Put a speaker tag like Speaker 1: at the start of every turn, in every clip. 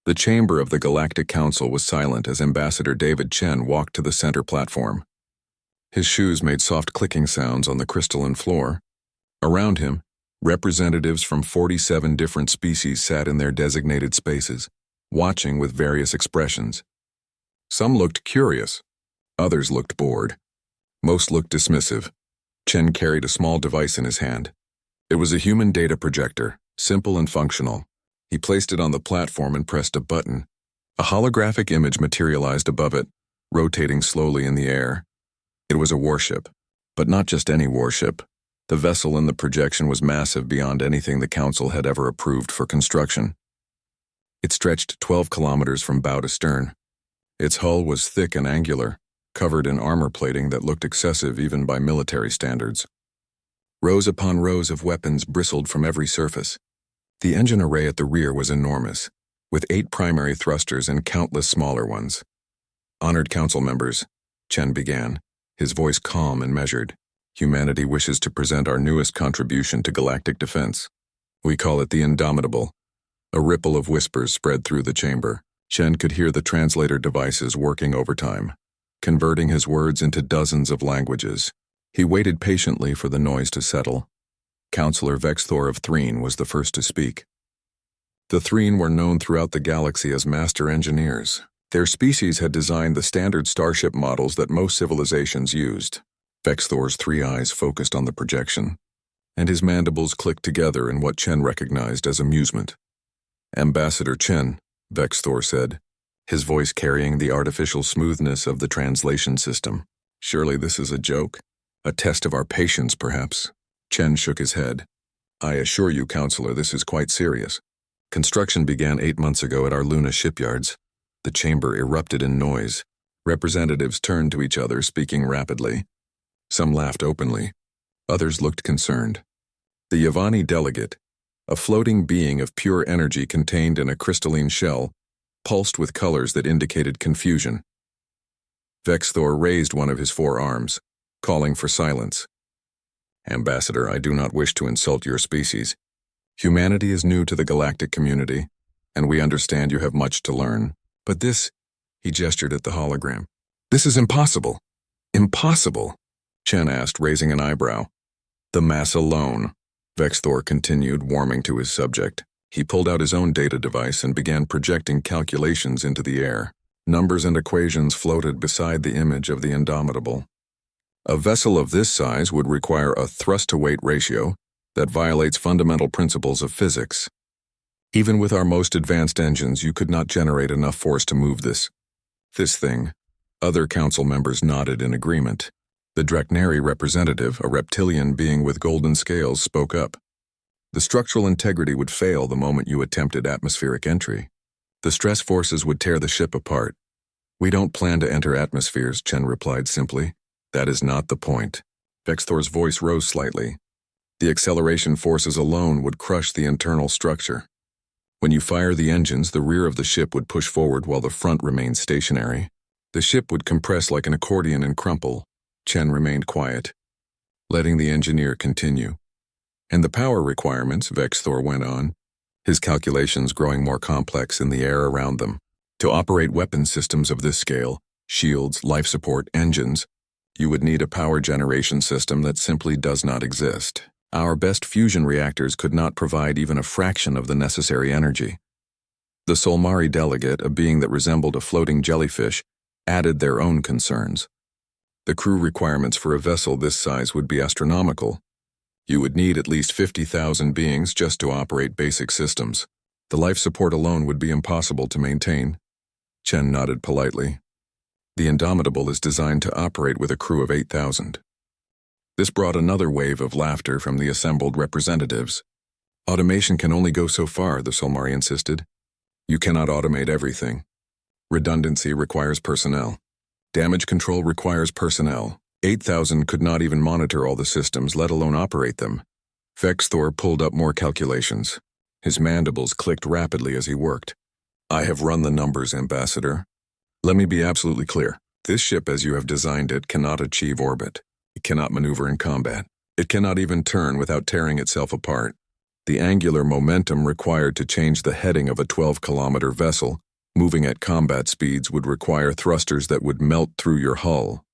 Speaker 1: The chamber of the Galactic Council was silent as Ambassador David Chen walked to the center platform. His shoes made soft clicking sounds on the crystalline floor. Around him, representatives from 47 different species sat in their designated spaces, watching with various expressions. Some looked curious, others looked bored. Most looked dismissive. Chen carried a small device in his hand. It was a human data projector, simple and functional. He placed it on the platform and pressed a button. A holographic image materialized above it, rotating slowly in the air. It was a warship, but not just any warship. The vessel in the projection was massive beyond anything the Council had ever approved for construction. It stretched 12 kilometers from bow to stern. Its hull was thick and angular, covered in armor plating that looked excessive even by military standards. Rows upon rows of weapons bristled from every surface. The engine array at the rear was enormous, with 8 primary thrusters and countless smaller ones. Honored Council members, Chen began, his voice calm and measured. Humanity wishes to present our newest contribution to galactic defense. We call it the Indomitable. A ripple of whispers spread through the chamber. Chen could hear the translator devices working overtime, converting his words into dozens of languages. He waited patiently for the noise to settle. Counselor Vexthor of Threen was the first to speak. The Threen were known throughout the galaxy as master engineers. Their species had designed the standard starship models that most civilizations used. Vexthor's 3 eyes focused on the projection, and his mandibles clicked together in what Chen recognized as amusement. Ambassador Chen, Vexthor said, his voice carrying the artificial smoothness of the translation system. Surely this is a joke? A test of our patience, perhaps? Chen shook his head. I assure you, Counselor, this is quite serious. Construction began 8 months ago at our Luna shipyards. The chamber erupted in noise. Representatives turned to each other, speaking rapidly. Some laughed openly. Others looked concerned. The Yavani delegate, a floating being of pure energy contained in a crystalline shell, pulsed with colors that indicated confusion. Vexthor raised one of his 4 arms, calling for silence. Ambassador, I do not wish to insult your species. Humanity is new to the galactic community, and we understand you have much to learn. But this, he gestured at the hologram. This is impossible. Impossible, Chen asked, raising an eyebrow. The mass alone, Vexthor continued, warming to his subject. He pulled out his own data device and began projecting calculations into the air. Numbers and equations floated beside the image of the Indomitable. A vessel of this size would require a thrust-to-weight ratio that violates fundamental principles of physics. Even with our most advanced engines, you could not generate enough force to move this thing. Other council members nodded in agreement. The Draknari representative, a reptilian being with golden scales, spoke up. The structural integrity would fail the moment you attempted atmospheric entry. The stress forces would tear the ship apart. We don't plan to enter atmospheres, Chen replied simply. That is not the point. Vexthor's voice rose slightly. The acceleration forces alone would crush the internal structure. When you fire the engines, the rear of the ship would push forward while the front remained stationary. The ship would compress like an accordion and crumple. Chen remained quiet, letting the engineer continue. And the power requirements, Vexthor went on, his calculations growing more complex in the air around them. To operate weapon systems of this scale, shields, life support, engines, you would need a power generation system that simply does not exist. Our best fusion reactors could not provide even a fraction of the necessary energy. The Solmari delegate, a being that resembled a floating jellyfish, added their own concerns. The crew requirements for a vessel this size would be astronomical. You would need at least 50,000 beings just to operate basic systems. The life support alone would be impossible to maintain. Chen nodded politely. The Indomitable is designed to operate with a crew of 8,000. This brought another wave of laughter from the assembled representatives. Automation can only go so far, the Solmari insisted. You cannot automate everything. Redundancy requires personnel. Damage control requires personnel. 8,000 could not even monitor all the systems, let alone operate them. Vexthor pulled up more calculations. His mandibles clicked rapidly as he worked. I have run the numbers, Ambassador. Let me be absolutely clear. This ship, as you have designed it, cannot achieve orbit. It cannot maneuver in combat. It cannot even turn without tearing itself apart. The angular momentum required to change the heading of a 12-kilometer vessel moving at combat speeds would require thrusters that would melt through your hull.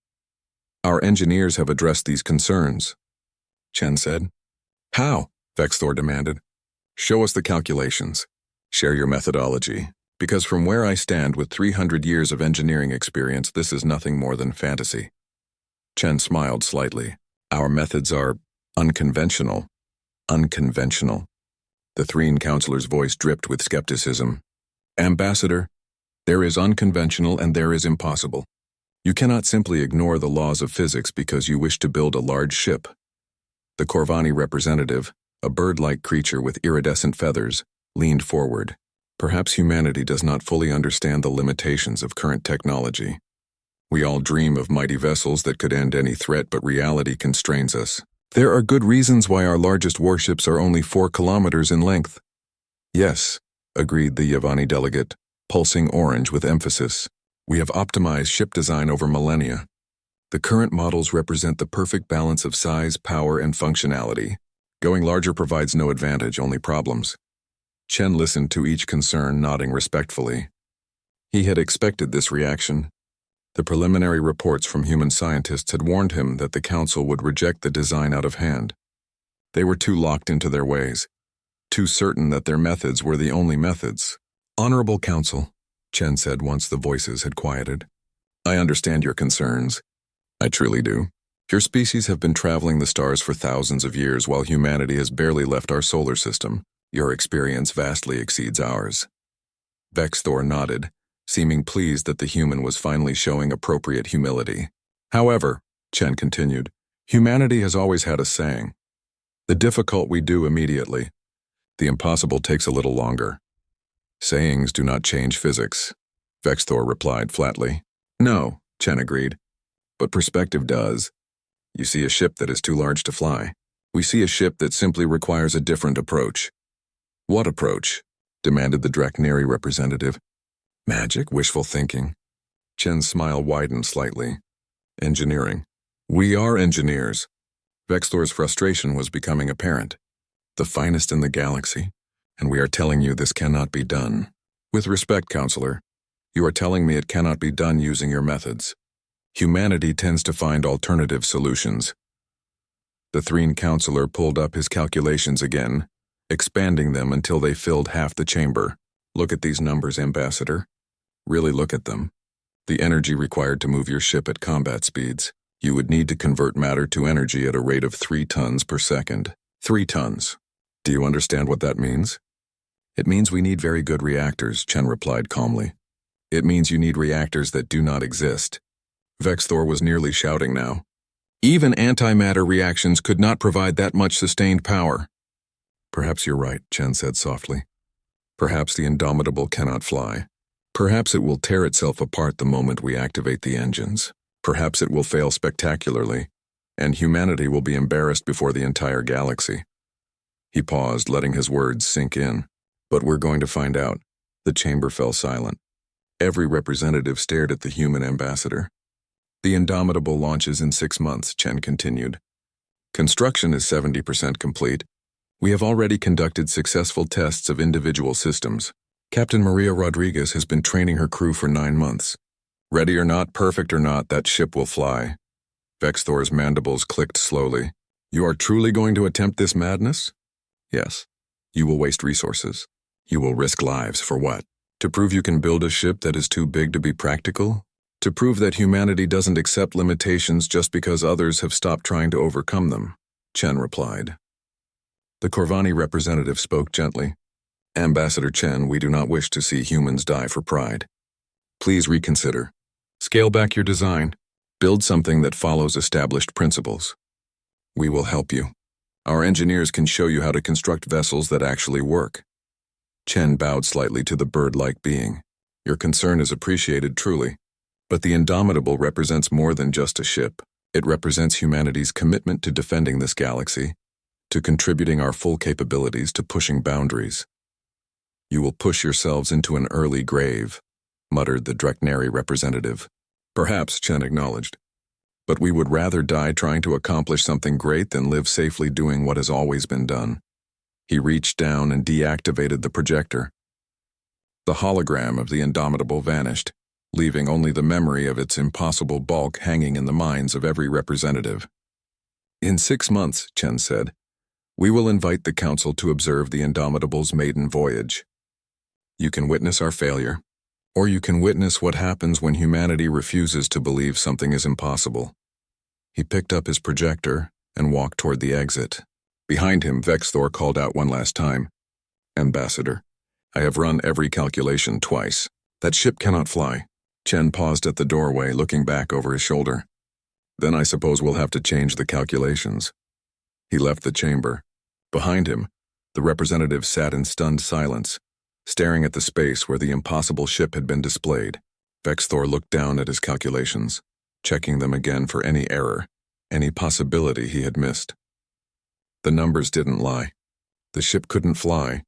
Speaker 1: Our engineers have addressed these concerns, Chen said. How? Vexthor demanded. Show us the calculations. Share your methodology, because from where I stand with 300 years of engineering experience, this is nothing more than fantasy. Chen smiled slightly. Our methods are unconventional. Unconventional. The Threen counselor's voice dripped with skepticism. Ambassador, there is unconventional and there is impossible. You cannot simply ignore the laws of physics because you wish to build a large ship. The Corvani representative, a bird-like creature with iridescent feathers, leaned forward. Perhaps humanity does not fully understand the limitations of current technology. We all dream of mighty vessels that could end any threat, but reality constrains us. There are good reasons why our largest warships are only 4 kilometers in length. Yes, agreed the Yavani delegate, pulsing orange with emphasis. We have optimized ship design over millennia. The current models represent the perfect balance of size, power, and functionality. Going larger provides no advantage, only problems. Chen listened to each concern, nodding respectfully. He had expected this reaction. The preliminary reports from human scientists had warned him that the council would reject the design out of hand. They were too locked into their ways, too certain that their methods were the only methods. Honorable Council, Chen said once the voices had quieted. I understand your concerns. I truly do. Your species have been traveling the stars for thousands of years while humanity has barely left our solar system. Your experience vastly exceeds ours. Vexthor nodded, seeming pleased that the human was finally showing appropriate humility. However, Chen continued, humanity has always had a saying. The difficult we do immediately. The impossible takes a little longer. Sayings do not change physics, Vexthor replied flatly. No, Chen agreed. But perspective does. You see a ship that is too large to fly. We see a ship that simply requires a different approach. What approach? Demanded the Drakneri representative. Magic, wishful thinking. Chen's smile widened slightly. Engineering. We are engineers. Vexthor's frustration was becoming apparent. The finest in the galaxy, and we are telling you this cannot be done. With respect, Counselor, you are telling me it cannot be done using your methods. Humanity tends to find alternative solutions. The Threen Counselor pulled up his calculations again, expanding them until they filled half the chamber. Look at these numbers, Ambassador. Really look at them. The energy required to move your ship at combat speeds. You would need to convert matter to energy at a rate of 3 tons per second. 3 tons. Do you understand what that means? It means we need very good reactors, Chen replied calmly. It means you need reactors that do not exist. Vexthor was nearly shouting now. Even antimatter reactions could not provide that much sustained power. Perhaps you're right, Chen said softly. Perhaps the Indomitable cannot fly. Perhaps it will tear itself apart the moment we activate the engines. Perhaps it will fail spectacularly, and humanity will be embarrassed before the entire galaxy. He paused, letting his words sink in. But we're going to find out. The chamber fell silent. Every representative stared at the human ambassador. The Indomitable launches in 6 months, Chen continued. Construction is 70% complete. We have already conducted successful tests of individual systems. Captain Maria Rodriguez has been training her crew for 9 months. Ready or not, perfect or not, that ship will fly. Vexthor's mandibles clicked slowly. You are truly going to attempt this madness? Yes. You will waste resources. You will risk lives for what? To prove you can build a ship that is too big to be practical? To prove that humanity doesn't accept limitations just because others have stopped trying to overcome them, Chen replied. The Corvani representative spoke gently. Ambassador Chen, we do not wish to see humans die for pride. Please reconsider. Scale back your design. Build something that follows established principles. We will help you. Our engineers can show you how to construct vessels that actually work. Chen bowed slightly to the bird-like being. Your concern is appreciated, truly. But the Indomitable represents more than just a ship. It represents humanity's commitment to defending this galaxy, to contributing our full capabilities to pushing boundaries. You will push yourselves into an early grave, muttered the Drakneri representative. Perhaps, Chen acknowledged. But we would rather die trying to accomplish something great than live safely doing what has always been done. He reached down and deactivated the projector. The hologram of the Indomitable vanished, leaving only the memory of its impossible bulk hanging in the minds of every representative. "In 6 months," Chen said, "we will invite the Council to observe the Indomitable's maiden voyage. You can witness our failure, or you can witness what happens when humanity refuses to believe something is impossible." He picked up his projector and walked toward the exit. Behind him, Vexthor called out one last time, "Ambassador, I have run every calculation twice. That ship cannot fly." Chen paused at the doorway, looking back over his shoulder. "Then I suppose we'll have to change the calculations." He left the chamber. Behind him, the representative sat in stunned silence, staring at the space where the impossible ship had been displayed. Vexthor looked down at his calculations, checking them again for any error, any possibility he had missed. The numbers didn't lie. The ship couldn't fly,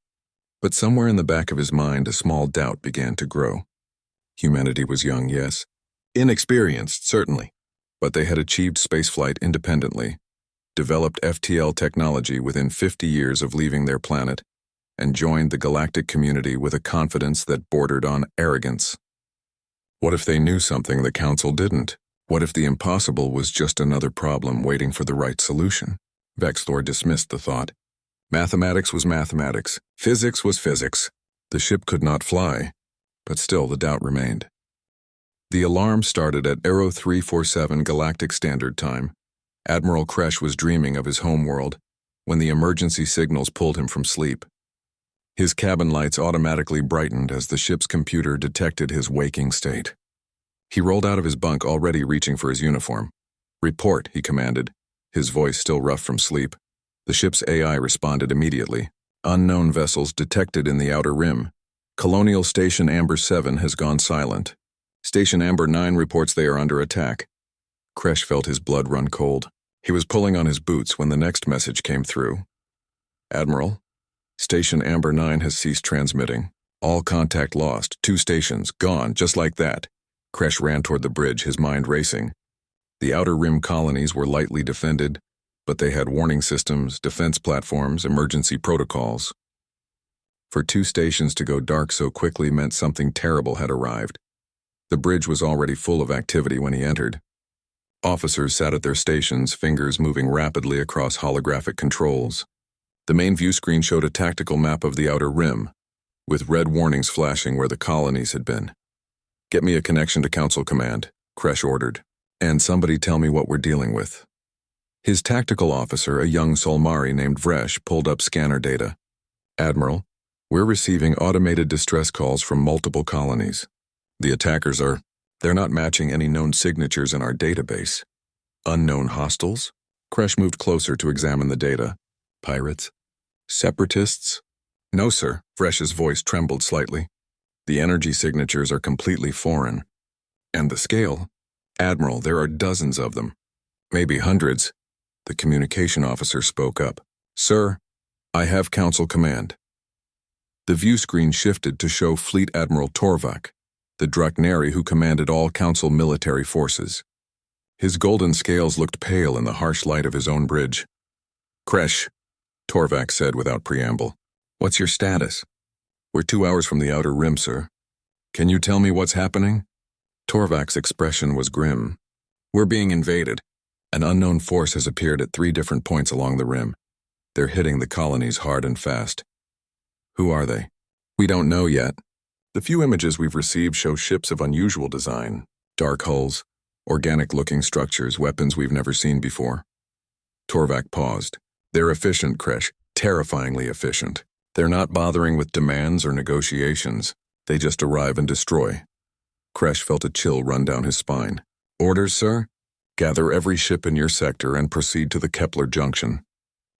Speaker 1: but somewhere in the back of his mind a small doubt began to grow. Humanity was young, yes. Inexperienced, certainly. But they had achieved spaceflight independently, developed FTL technology within 50 years of leaving their planet, and joined the galactic community with a confidence that bordered on arrogance. What if they knew something the Council didn't? What if the impossible was just another problem waiting for the right solution? Vexthor dismissed the thought. Mathematics was mathematics. Physics was physics. The ship could not fly, but still the doubt remained. The alarm started at Aero 347 Galactic Standard Time. Admiral Kresh was dreaming of his homeworld when the emergency signals pulled him from sleep. His cabin lights automatically brightened as the ship's computer detected his waking state. He rolled out of his bunk, already reaching for his uniform. "Report," he commanded, his voice still rough from sleep. The ship's AI responded immediately. "Unknown vessels detected in the outer rim. Colonial Station Amber 7 has gone silent. Station Amber 9 reports they are under attack." Kresh felt his blood run cold. He was pulling on his boots when the next message came through. "Admiral, Station Amber 9 has ceased transmitting. All contact lost. 2 stations, gone, just like that." Kresh ran toward the bridge, his mind racing. The outer rim colonies were lightly defended, but they had warning systems, defense platforms, emergency protocols. For 2 stations to go dark so quickly meant something terrible had arrived. The bridge was already full of activity when he entered. Officers sat at their stations, fingers moving rapidly across holographic controls. The main view screen showed a tactical map of the outer rim, with red warnings flashing where the colonies had been. "Get me a connection to Council Command," Kresh ordered, "and somebody tell me what we're dealing with." His tactical officer, a young Solmari named Vresh, pulled up scanner data. "Admiral, we're receiving automated distress calls from multiple colonies. The attackers they're not matching any known signatures in our database." "Unknown hostiles?" Kresh moved closer to examine the data. "Pirates? Separatists?" "No, sir." Vresh's voice trembled slightly. "The energy signatures are completely foreign. And the scale? Admiral, there are dozens of them. Maybe hundreds." The communication officer spoke up. "Sir, I have Council Command." The view screen shifted to show Fleet Admiral Torvak, the Draknari who commanded all Council military forces. His golden scales looked pale in the harsh light of his own bridge. "Kresh," Torvak said without preamble. "What's your status?" "We're 2 hours from the outer rim, sir." "Can you tell me what's happening?" Torvak's expression was grim. "We're being invaded. An unknown force has appeared at 3 different points along the rim. They're hitting the colonies hard and fast." "Who are they?" "We don't know yet. The few images we've received show ships of unusual design, dark hulls, organic-looking structures, weapons we've never seen before." Torvak paused. "They're efficient, Kresh, terrifyingly efficient. They're not bothering with demands or negotiations. They just arrive and destroy." Kresh felt a chill run down his spine. "Orders, sir? Gather every ship in your sector and proceed to the Kepler Junction.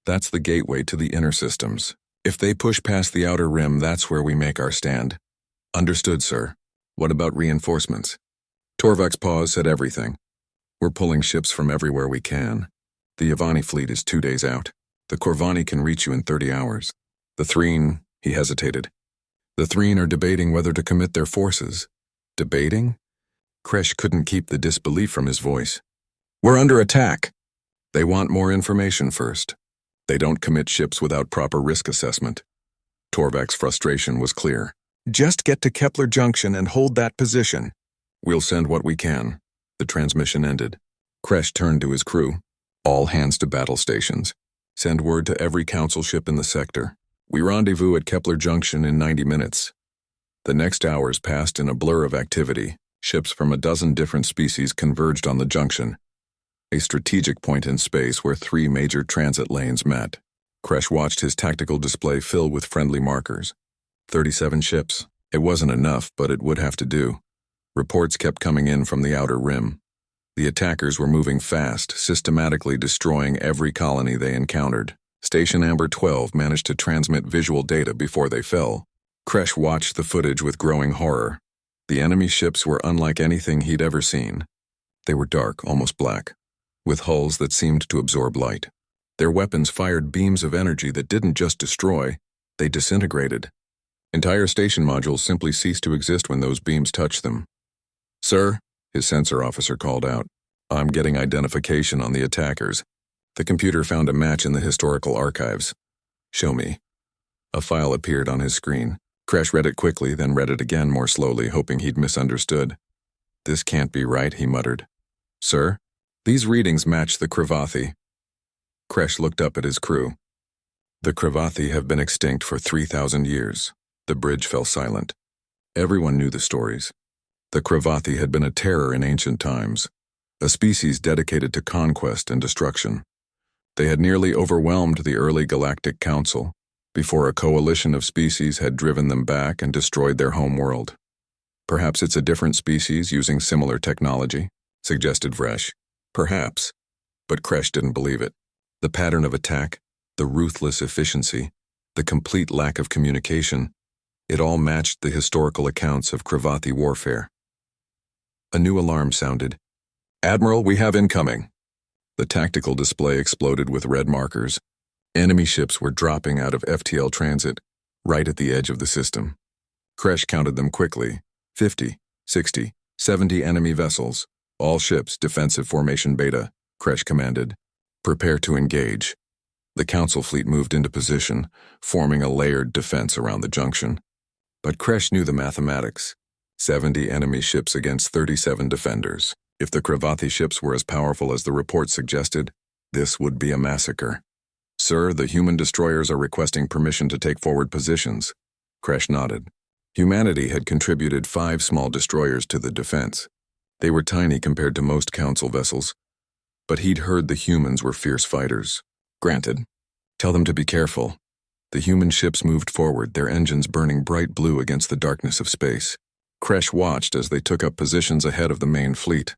Speaker 1: That's the gateway to the inner systems. If they push past the outer rim, that's where we make our stand." "Understood, sir. What about reinforcements?" Torvak's pause said everything. "We're pulling ships from everywhere we can. The Yavani fleet is 2 days out. The Corvani can reach you in 30 hours. The Threen," he hesitated. "The Threen are debating whether to commit their forces." "Debating?" Kresh couldn't keep the disbelief from his voice. "We're under attack." "They want more information first. They don't commit ships without proper risk assessment. Torvak's frustration was clear. Just get to Kepler Junction and hold that position. We'll send what we can. The transmission ended. Kresh turned to his crew. All hands to battle stations. Send word to every council ship in the sector. We rendezvous at Kepler Junction in 90 minutes. The next hours passed in a blur of activity. Ships from a dozen different species converged on the junction, a strategic point in space where 3 major transit lanes met. Kresh watched his tactical display fill with friendly markers. 37 ships. It wasn't enough, but it would have to do. Reports kept coming in from the outer rim. The attackers were moving fast, systematically destroying every colony they encountered. Station Amber 12 managed to transmit visual data before they fell. Kresh watched the footage with growing horror. The enemy ships were unlike anything he'd ever seen. They were dark, almost black, with hulls that seemed to absorb light. Their weapons fired beams of energy that didn't just destroy, they disintegrated. Entire station modules simply ceased to exist when those beams touched them. "Sir," his sensor officer called out, "I'm getting identification on the attackers." The computer found a match in the historical archives. "Show me." A file appeared on his screen. Kresh read it quickly, then read it again more slowly, hoping he'd misunderstood. "This can't be right," he muttered. "Sir, these readings match the Kravathi." Kresh looked up at his crew. "The Kravathi have been extinct for 3,000 years. The bridge fell silent. Everyone knew the stories. The Kravathi had been a terror in ancient times, a species dedicated to conquest and destruction. They had nearly overwhelmed the early Galactic Council, before a coalition of species had driven them back and destroyed their home world. "Perhaps it's a different species using similar technology," suggested Vresh. "Perhaps." But Kresh didn't believe it. The pattern of attack, the ruthless efficiency, the complete lack of communication, it all matched the historical accounts of Kravathi warfare. A new alarm sounded. "Admiral, we have incoming." The tactical display exploded with red markers. Enemy ships were dropping out of FTL transit, right at the edge of the system. Kresh counted them quickly. 50, 60, 70 enemy vessels. All ships, defensive formation beta, Kresh commanded. "Prepare to engage." The Council fleet moved into position, forming a layered defense around the junction. But Kresh knew the mathematics. 70 enemy ships against 37 defenders. If the Kravathi ships were as powerful as the report suggested, this would be a massacre. "Sir, the human destroyers are requesting permission to take forward positions." Kresh nodded. Humanity had contributed 5 small destroyers to the defense. They were tiny compared to most Council vessels, but he'd heard the humans were fierce fighters. "Granted. Tell them to be careful." The human ships moved forward, their engines burning bright blue against the darkness of space. Kresh watched as they took up positions ahead of the main fleet.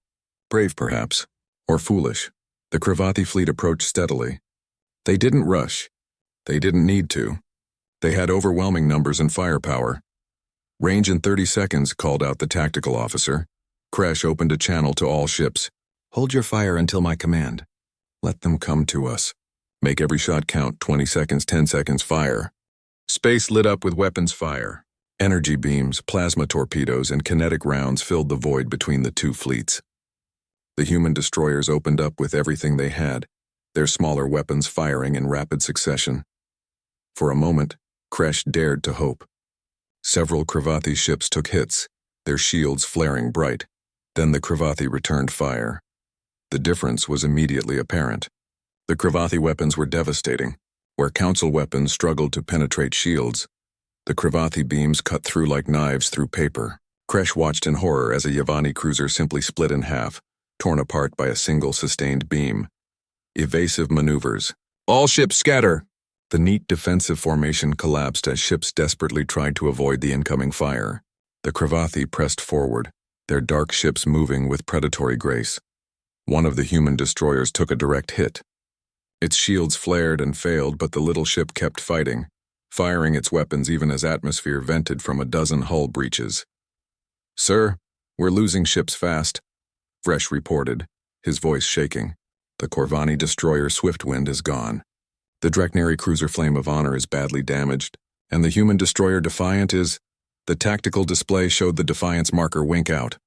Speaker 1: Brave, perhaps, or foolish. The Kravathi fleet approached steadily. They didn't rush. They didn't need to. They had overwhelming numbers and firepower. "Range in 30 seconds, called out the tactical officer. Kresh opened a channel to all ships. "Hold your fire until my command. Let them come to us. Make every shot count, 20 seconds, 10 seconds, fire." Space lit up with weapons fire. Energy beams, plasma torpedoes, and kinetic rounds filled the void between the two fleets. The human destroyers opened up with everything they had, their smaller weapons firing in rapid succession. For a moment, Kresh dared to hope. Several Kravathi ships took hits, their shields flaring bright. Then the Kravathi returned fire. The difference was immediately apparent. The Kravathi weapons were devastating. Where Council weapons struggled to penetrate shields, the Kravathi beams cut through like knives through paper. Kresh watched in horror as a Yavani cruiser simply split in half, torn apart by a single sustained beam. Evasive maneuvers. "All ships scatter!" The neat defensive formation collapsed as ships desperately tried to avoid the incoming fire. The Kravathi pressed forward, their dark ships moving with predatory grace. One of the human destroyers took a direct hit. Its shields flared and failed, but the little ship kept fighting, firing its weapons even as atmosphere vented from a dozen hull breaches. "Sir, we're losing ships fast," Vresh reported, his voice shaking. "The Corvani destroyer Swiftwind is gone. The Drekneri cruiser Flame of Honor is badly damaged, and the human destroyer Defiant is—" The tactical display showed the Defiance marker wink out.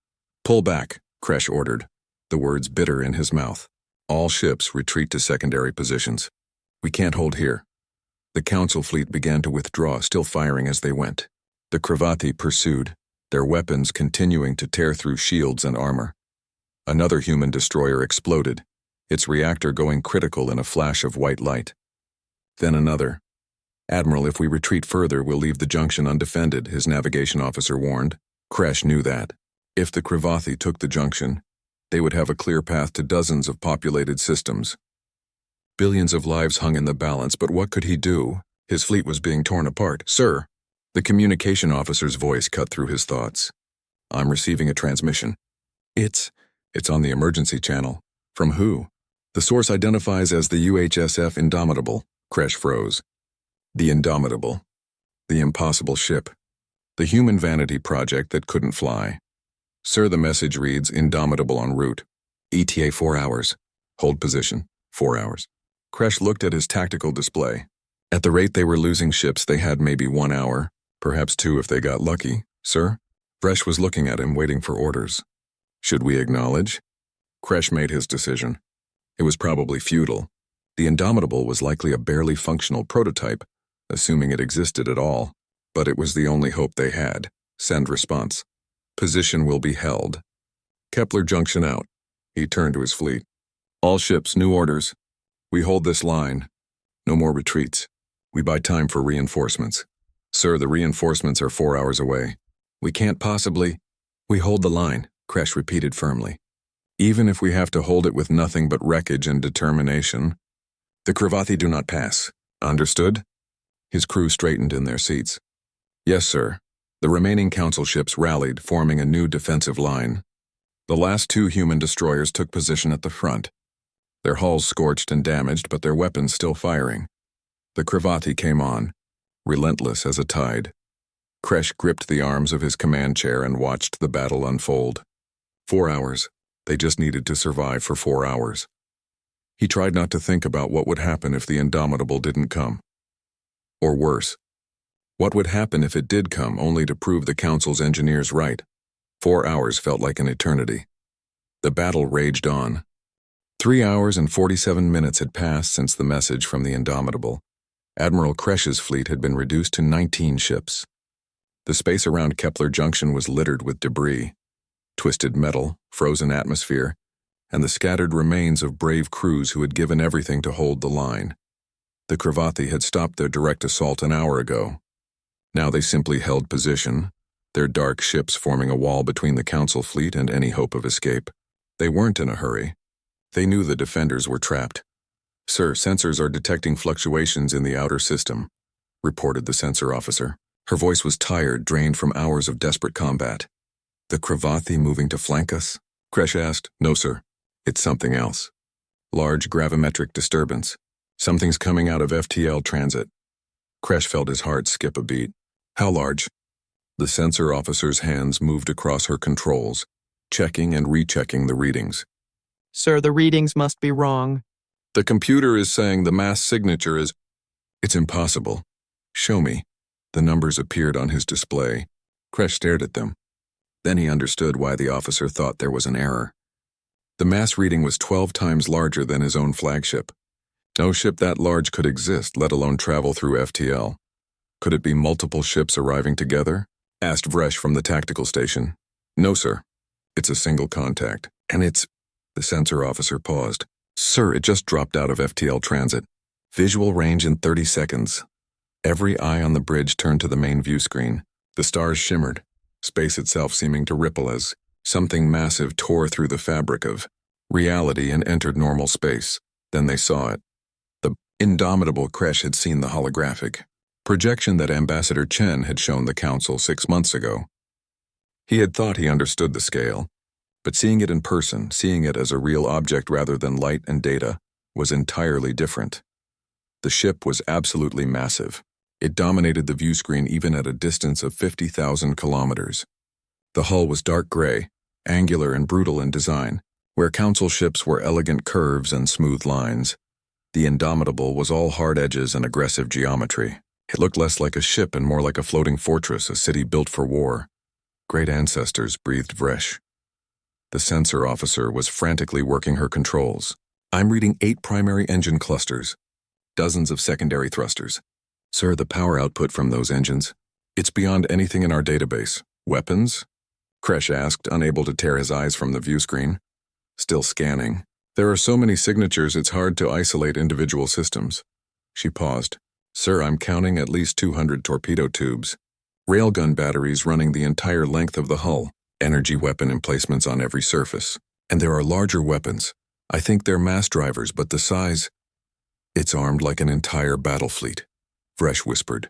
Speaker 1: "Pull back," Kresh ordered, the words bitter in his mouth. "All ships retreat to secondary positions." We can't hold here. The Council fleet began to withdraw, still firing as they went. The Cravathi pursued, their weapons continuing to tear through shields and armor. Another human destroyer exploded, its reactor going critical in a flash of white light. Then another. "Admiral, if we retreat further, we'll leave the junction undefended," his navigation officer warned. Kresh knew that. If the Cravathi took the junction, they would have a clear path to dozens of populated systems. Billions of lives hung in the balance, but what could he do? His fleet was being torn apart. "Sir," the communication officer's voice cut through his thoughts. "I'm receiving a transmission. It's on the emergency channel." "From who?" "The source identifies as the UHSF Indomitable." Kresh froze. The Indomitable. The impossible ship. The human vanity project that couldn't fly. "Sir," the message reads, "Indomitable en route. ETA 4 hours. Hold position. 4 hours." Kresh looked at his tactical display. At the rate they were losing ships, they had maybe 1 hour, perhaps 2 if they got lucky. "Sir?" Kresh was looking at him, waiting for orders. "Should we acknowledge?" Kresh made his decision. It was probably futile. The Indomitable was likely a barely functional prototype, assuming it existed at all, but it was the only hope they had. "Send response. Position will be held. Kepler Junction out." He turned to his fleet. "All ships, new orders. We hold this line. No more retreats. We buy time for reinforcements." "Sir, the reinforcements are 4 hours away. We can't possibly—" "We hold the line," Kresh repeated firmly. "Even if we have to hold it with nothing but wreckage and determination. The Cravathi do not pass. Understood?" His crew straightened in their seats. "Yes, sir." The remaining Council ships rallied, forming a new defensive line. The last 2 human destroyers took position at the front, their hulls scorched and damaged, but their weapons still firing. The Cravathi came on, relentless as a tide. Kresh gripped the arms of his command chair and watched the battle unfold. 4 hours. They just needed to survive for 4 hours. He tried not to think about what would happen if the Indomitable didn't come. Or worse, what would happen if it did come, only to prove the Council's engineers right? 4 hours felt like an eternity. The battle raged on. 3 hours and 47 minutes had passed since the message from the Indomitable. Admiral Kresh's fleet had been reduced to 19 ships. The space around Kepler Junction was littered with debris, twisted metal, frozen atmosphere, and the scattered remains of brave crews who had given everything to hold the line. The Cravathi had stopped their direct assault an hour ago. Now they simply held position, their dark ships forming a wall between the Council fleet and any hope of escape. They weren't in a hurry. They knew the defenders were trapped. "Sir, sensors are detecting fluctuations in the outer system," reported the sensor officer. Her voice was tired, drained from hours of desperate combat. "The Cravathi moving to flank us?" Kresh asked. "No, sir. It's something else. Large gravimetric disturbance. Something's coming out of FTL transit." Kresh felt his heart skip a beat. "How large?" The sensor officer's hands moved across her controls, checking and rechecking the readings.
Speaker 2: "Sir, the readings must be wrong."
Speaker 1: "The computer is saying the mass signature is—" "It's impossible. Show me." The numbers appeared on his display. Kresh stared at them. Then he understood why the officer thought there was an error. The mass reading was 12 times larger than his own flagship. No ship that large could exist, let alone travel through FTL. Could it be multiple ships arriving together? Asked Vresh from the tactical station. "No, sir. It's a single contact. And it's—" The sensor officer paused. "Sir, it just dropped out of FTL transit. Visual range in 30 seconds. Every eye on the bridge turned to the main view screen. The stars shimmered, space itself seeming to ripple as something massive tore through the fabric of reality and entered normal space. Then they saw it. The Indomitable. Kresh had seen the holographic projection that Ambassador Chen had shown the Council 6 months ago. He had thought he understood the scale, but seeing it in person, seeing it as a real object rather than light and data, was entirely different. The ship was absolutely massive. It dominated the view screen even at a distance of 50,000 kilometers. The hull was dark gray, angular and brutal in design. Where Council ships were elegant curves and smooth lines, the Indomitable was all hard edges and aggressive geometry. It looked less like a ship and more like a floating fortress, a city built for war. "Great ancestors," breathed Vresh. The sensor officer was frantically working her controls. "I'm reading 8 primary engine clusters. dozens of secondary thrusters. Sir, the power output from those engines, it's beyond anything in our database. Weapons? Kresh asked, unable to tear his eyes from the view screen. Still scanning. There are so many signatures it's hard to isolate individual systems. She paused. Sir, I'm counting at least 200 torpedo tubes. Railgun batteries running the entire length of the hull. Energy weapon emplacements on every surface. And there are larger weapons. I think they're mass drivers, but the size... It's armed like an entire battle fleet. Vresh whispered.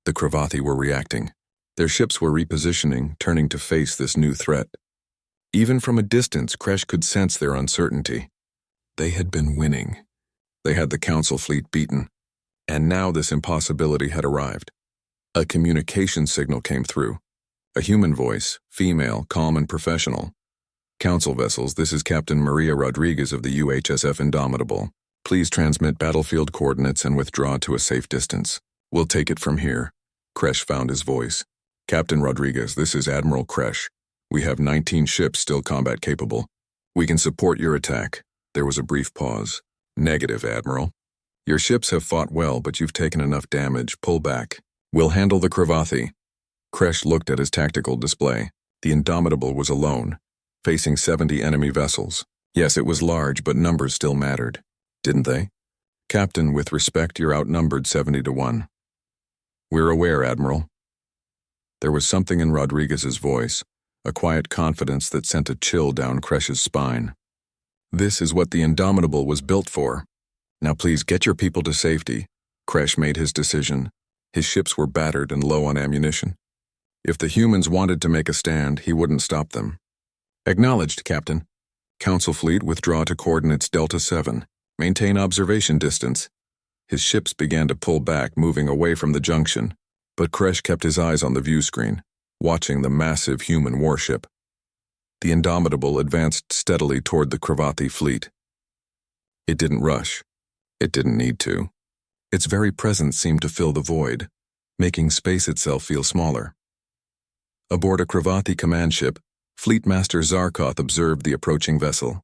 Speaker 1: The Kravathi were reacting. Their ships were repositioning, turning to face this new threat. Even from a distance, Kresh could sense their uncertainty. They had been winning. They had the Council fleet beaten. And now this impossibility had arrived. A communication signal came through. A human voice, female, calm and professional. Council vessels, this is Captain Maria Rodriguez of the UHSF Indomitable. Please transmit battlefield coordinates and withdraw to a safe distance. We'll take it from here. Kresh found his voice. Captain Rodriguez, this is Admiral Kresh. We have 19 ships still combat capable. We can support your attack. There was a brief pause. Negative, Admiral. Your ships have fought well, but you've taken enough damage. Pull back. We'll handle the Kravathi. Kresh looked at his tactical display. The Indomitable was alone, facing 70 enemy vessels. Yes, it was large, but numbers still mattered. Didn't they? Captain, with respect, you're outnumbered 70-1. We're aware, Admiral. There was something in Rodriguez's voice, a quiet confidence that sent a chill down Kresh's spine. This is what the Indomitable was built for. Now please get your people to safety. Kresh made his decision. His ships were battered and low on ammunition. If the humans wanted to make a stand, he wouldn't stop them. Acknowledged, Captain. Council fleet withdraw to coordinates Delta 7. Maintain observation distance. His ships began to pull back, moving away from the junction, but Kresh kept his eyes on the view screen, watching the massive human warship. The Indomitable advanced steadily toward the Kravathi fleet. It didn't rush. It didn't need to. Its very presence seemed to fill the void, making space itself feel smaller. Aboard a Kravathi command ship, Fleet Master Zarkoth observed the approaching vessel.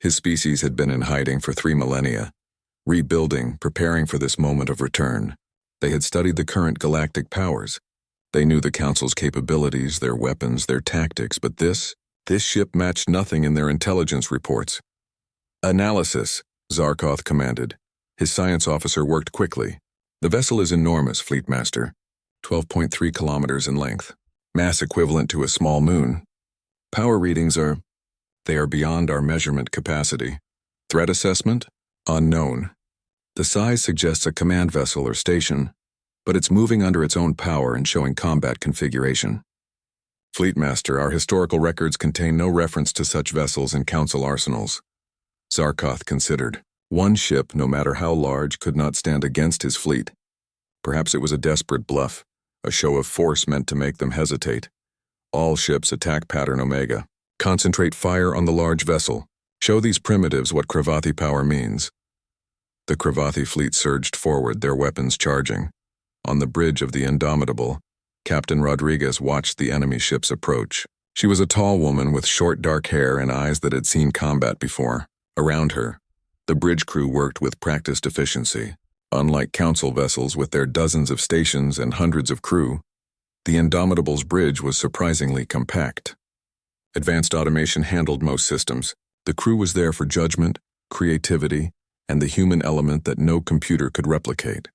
Speaker 1: His species had been in hiding for 3 millennia, rebuilding, preparing for this moment of return. They had studied the current galactic powers. They knew the Council's capabilities, their weapons, their tactics, but this ship matched nothing in their intelligence reports. Analysis, Zarkoth commanded. His science officer worked quickly. The vessel is enormous, Fleet Master, 12.3 kilometers in length, mass equivalent to a small moon. Power readings they are beyond our measurement capacity. Threat assessment? Unknown. The size suggests a command vessel or station, but it's moving under its own power and showing combat configuration. Fleet Master, our historical records contain no reference to such vessels in Council arsenals. Zarkoth considered. One ship, no matter how large, could not stand against his fleet. Perhaps it was a desperate bluff, a show of force meant to make them hesitate. All ships attack pattern Omega. Concentrate fire on the large vessel. Show these primitives what Kravathi power means. The Kravathi fleet surged forward, their weapons charging. On the bridge of the Indomitable, Captain Rodriguez watched the enemy ships approach. She was a tall woman with short dark hair and eyes that had seen combat before. Around her, the bridge crew worked with practiced efficiency. Unlike Council vessels with their dozens of stations and hundreds of crew, the Indomitable's bridge was surprisingly compact. Advanced automation handled most systems. The crew was there for judgment, creativity, and the human element that no computer could replicate.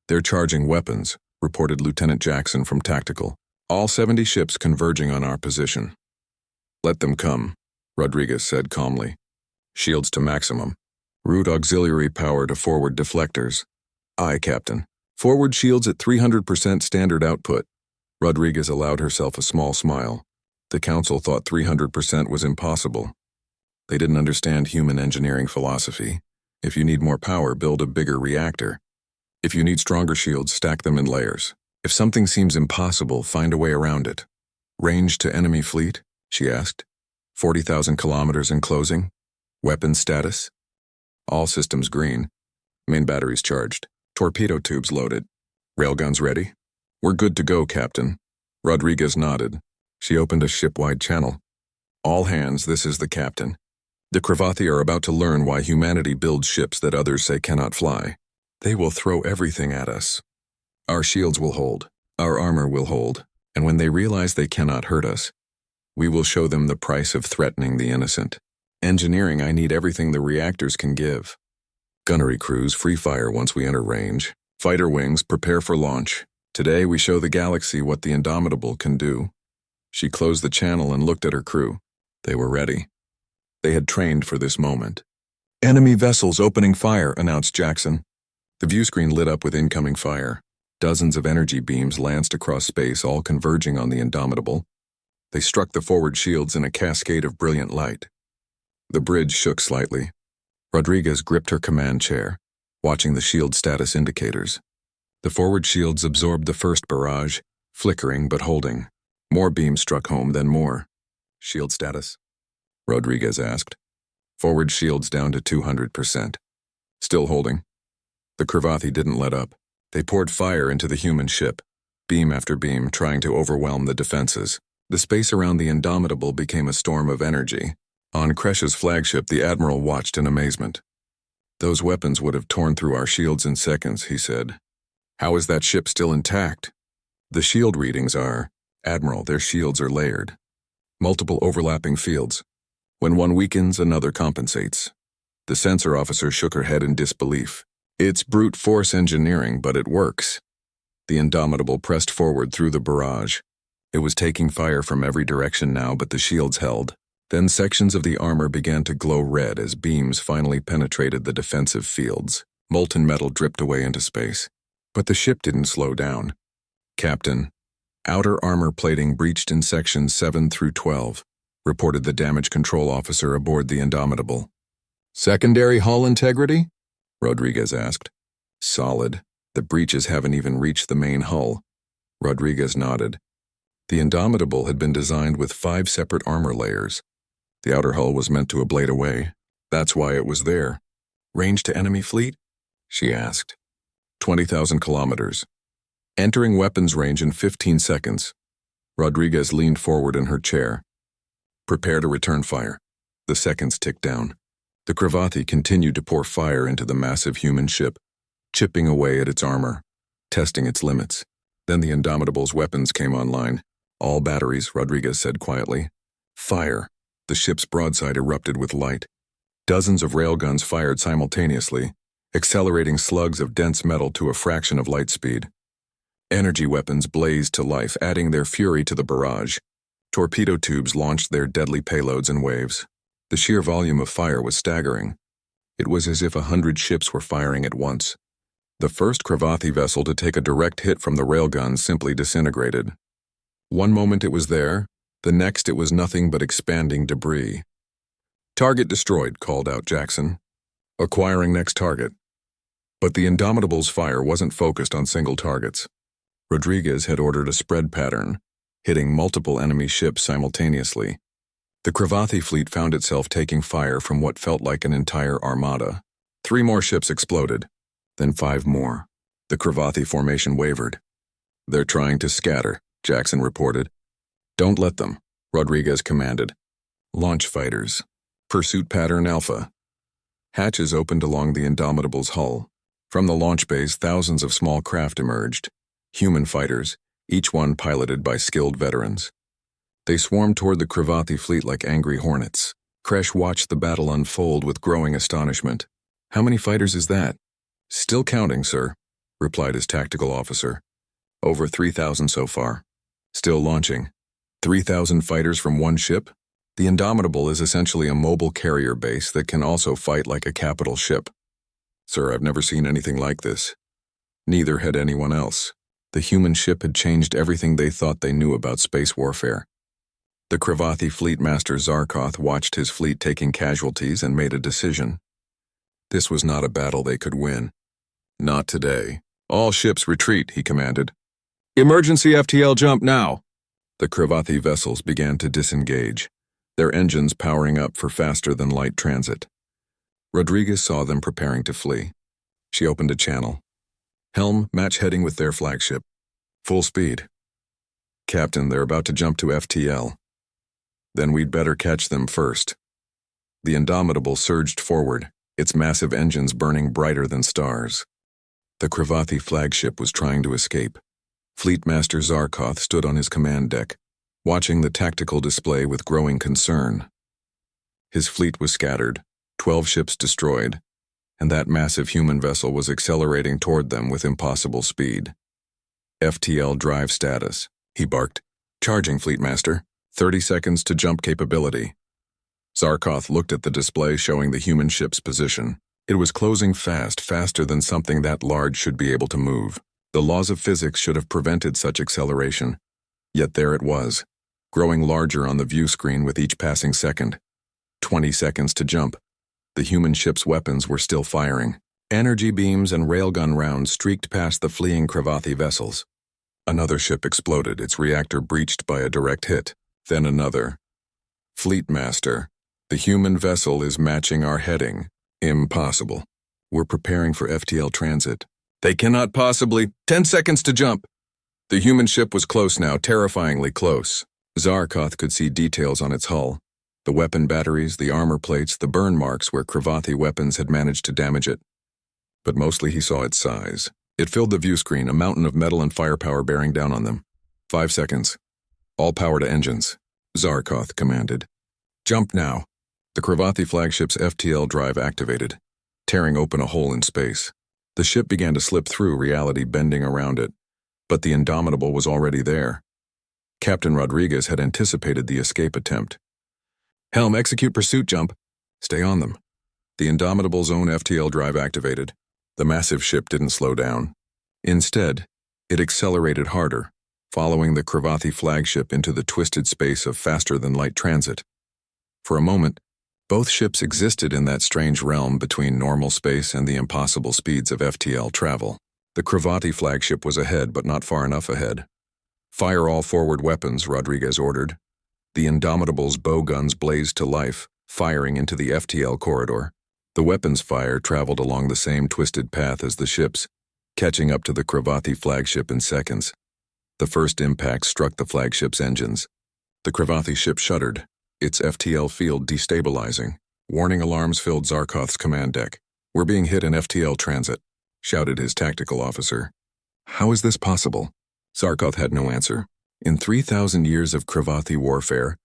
Speaker 1: They're charging weapons, reported Lieutenant Jackson from Tactical. All 70 ships converging on our position. Let them come, Rodriguez said calmly. Shields to maximum. Route auxiliary power to forward deflectors. Aye, Captain. Forward shields at 300% standard output. Rodriguez allowed herself a small smile. The Council thought 300% was impossible. They didn't understand human engineering philosophy. If you need more power, build a bigger reactor. If you need stronger shields, stack them in layers. If something seems impossible, find a way around it. Range to enemy fleet? She asked. 40,000 kilometers in closing? Weapon status? All systems green. Main batteries charged. Torpedo tubes loaded. Railguns ready? We're good to go, Captain. Rodriguez nodded. She opened a ship-wide channel. All hands, this is the captain. The Kravathi are about to learn why humanity builds ships that others say cannot fly. They will throw everything at us. Our shields will hold, our armor will hold, and when they realize they cannot hurt us, we will show them the price of threatening the innocent. Engineering, I need everything the reactors can give. Gunnery crews, free fire once we enter range. Fighter wings, prepare for launch. Today we show the galaxy what the Indomitable can do. She closed the channel and looked at her crew. They were ready. They had trained for this moment. Enemy vessels opening fire, announced Jackson. The view screen lit up with incoming fire. Dozens of energy beams lanced across space, all converging on the Indomitable. They struck the forward shields in a cascade of brilliant light. The bridge shook slightly. Rodriguez gripped her command chair, watching the shield status indicators. The forward shields absorbed the first barrage, flickering but holding. More beams struck home, then more. Shield status? Rodriguez asked. Forward shields down to 200%. Still holding. The Cravathi didn't let up. They poured fire into the human ship, beam after beam, trying to overwhelm the defenses. The space around the Indomitable became a storm of energy. On Kresh's flagship, the Admiral watched in amazement. Those weapons would have torn through our shields in seconds, he said. How is that ship still intact? The shield readings are, Admiral, their shields are layered. Multiple overlapping fields. When one weakens, another compensates. The sensor officer shook her head in disbelief. It's brute force engineering, but it works. The Indomitable pressed forward through the barrage. It was taking fire from every direction now, but the shields held. Then sections of the armor began to glow red as beams finally penetrated the defensive fields. Molten metal dripped away into space. But the ship didn't slow down. Captain, outer armor plating breached in sections 7 through 12, reported the damage control officer aboard the Indomitable. Secondary hull integrity? Rodriguez asked. Solid. The breaches haven't even reached the main hull. Rodriguez nodded. The Indomitable had been designed with 5 separate armor layers. The outer hull was meant to ablate away. That's why it was there. Range to enemy fleet? She asked. 20,000 kilometers. Entering weapons range in 15 seconds. Rodriguez leaned forward in her chair. Prepare to return fire. The seconds ticked down. The Cravathi continued to pour fire into the massive human ship, chipping away at its armor, testing its limits. Then the Indomitable's weapons came online. All batteries, Rodriguez said quietly. Fire. The ship's broadside erupted with light. Dozens of railguns fired simultaneously, accelerating slugs of dense metal to a fraction of light speed. Energy weapons blazed to life, adding their fury to the barrage. Torpedo tubes launched their deadly payloads in waves. The sheer volume of fire was staggering. It was as if 100 ships were firing at once. The first Cravathi vessel to take a direct hit from the railguns simply disintegrated. One moment it was there, the next it was nothing but expanding debris. Target destroyed, called out Jackson. Acquiring next target. But the Indomitable's fire wasn't focused on single targets. Rodriguez had ordered a spread pattern, hitting multiple enemy ships simultaneously. The Cravathi fleet found itself taking fire from what felt like an entire armada. 3 more ships exploded, then 5 more. The Cravathi formation wavered. They're trying to scatter, Jackson reported. Don't let them, Rodriguez commanded. Launch fighters. Pursuit pattern Alpha. Hatches opened along the Indomitable's hull. From the launch base, thousands of small craft emerged. Human fighters, each one piloted by skilled veterans. They swarmed toward the Cravathi fleet like angry hornets. Kresh watched the battle unfold with growing astonishment. How many fighters is that? Still counting, sir, replied his tactical officer. Over 3,000 so far. Still launching. 3,000 fighters from one ship? The Indomitable is essentially a mobile carrier base that can also fight like a capital ship. Sir, I've never seen anything like this. Neither had anyone else. The human ship had changed everything they thought they knew about space warfare. The Cravathi fleet master Zarkoth watched his fleet taking casualties and made a decision. This was not a battle they could win. Not today. All ships retreat, he commanded. Emergency FTL jump now. The Cravathi vessels began to disengage, their engines powering up for faster-than-light transit. Rodriguez saw them preparing to flee. She opened a channel. Helm, match heading with their flagship. Full speed. Captain, they're about to jump to FTL. Then we'd better catch them first. The Indomitable surged forward, its massive engines burning brighter than stars. The Kravathi flagship was trying to escape. Fleet Master Zarkoth stood on his command deck, watching the tactical display with growing concern. His fleet was scattered, 12 ships destroyed, and that massive human vessel was accelerating toward them with impossible speed. FTL drive status, he barked. Charging, Fleet Master. 30 seconds to jump capability. Zarkoth looked at the display showing the human ship's position. It was closing fast, faster than something that large should be able to move. The laws of physics should have prevented such acceleration. Yet there it was, growing larger on the view screen with each passing second. 20 seconds to jump. The human ship's weapons were still firing. Energy beams and railgun rounds streaked past the fleeing Kravathi vessels. Another ship exploded, its reactor breached by a direct hit. Then another. Fleet Master, the human vessel is matching our heading. Impossible. We're preparing for FTL transit. They cannot possibly. 10 seconds to jump. The human ship was close now, terrifyingly close. Zarkoth could see details on its hull. The weapon batteries, the armor plates, the burn marks where Kravathi weapons had managed to damage it. But mostly he saw its size. It filled the view screen, a mountain of metal and firepower bearing down on them. 5 seconds. All power to engines, Zarkoth commanded. Jump now. The Kravathi flagship's FTL drive activated, tearing open a hole in space. The ship began to slip through, reality bending around it. But the Indomitable was already there. Captain Rodriguez had anticipated the escape attempt. Helm, execute pursuit jump. Stay on them. The Indomitable's own FTL drive activated. The massive ship didn't slow down. Instead, it accelerated harder, following the Kravathi flagship into the twisted space of faster-than-light transit. For a moment, both ships existed in that strange realm between normal space and the impossible speeds of FTL travel. The Kravathi flagship was ahead, but not far enough ahead. Fire all forward weapons, Rodriguez ordered. The Indomitable's bow guns blazed to life, firing into the FTL corridor. The weapons fire traveled along the same twisted path as the ships, catching up to the Kravathi flagship in seconds. The first impact struck the flagship's engines. The Kravathi ship shuddered, its FTL field destabilizing. Warning alarms filled Zarkoth's command deck. We're being hit in FTL transit, shouted his tactical officer. How is this possible? Zarkoth had no answer. In 3,000 years of Kravathi warfare,